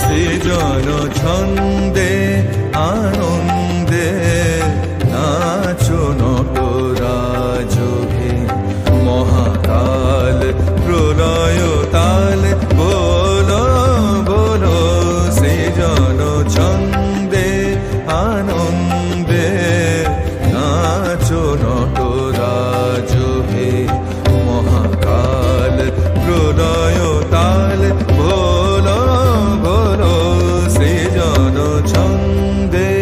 সৃজন ছন্দে আনন্দে নাচো নটরাজকে, মহাকাল প্রলয় তাল বলো বলো। সৃজন ছন্দে আনন্দে নাচো নটরাজকে, মহাকাল প্রলয় তাল বলো বলো। সৃজন ছন্দে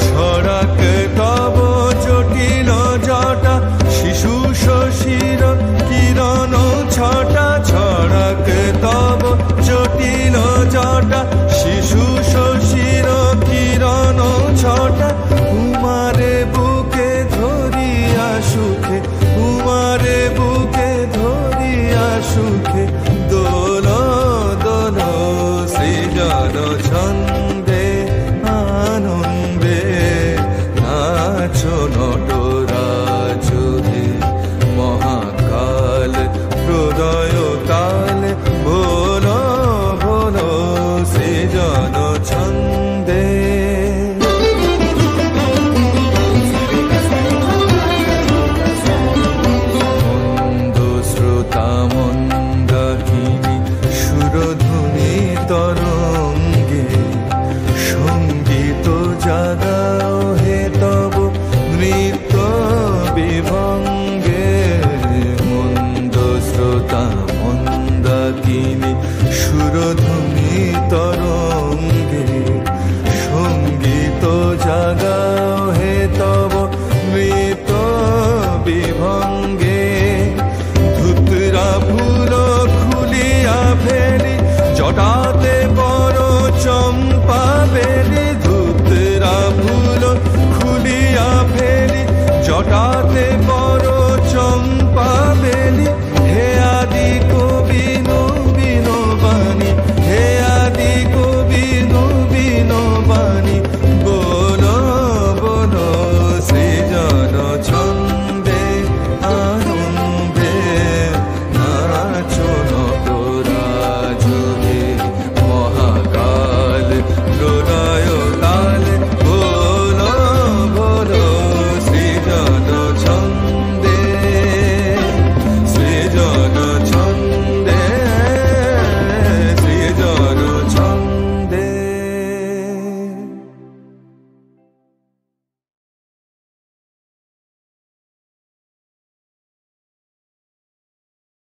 ছড়াক তব জটিল জটা, শিশু শশীর কিরণ ছটা। ছড়াক তব জটিল জটা, শিশু শশীর কিরণ ছটা। উমারে বুকে ধরিয়া সুখে, উমারে বুকে ধরিয়া সুখে দোল দোল। সৃজন ছন্দে আনন্দে নাচো নটরাজকে, মহাকাল প্রলয় তাল বলো বলো। সৃজন ছন্দে মন্দ শ্রোতা মন্দাকিনী সুরধুনী তরঙ্গে, সঙ্গীত জাগাও হে তব নৃত্য বিভঙ্গে। মন্দ শ্রোতা মন্দাকিনী সুরধুনী তরঙ্গে, সঙ্গীত জাগাও হে তব নৃত্য বিভঙ্গে। ধুতরা ফুল খুলিয়া ফেলি, জটাতে বড় চম্পা বেলি। ধুতরা ফুল খুলিয়া ফেলি, জটাতে বড়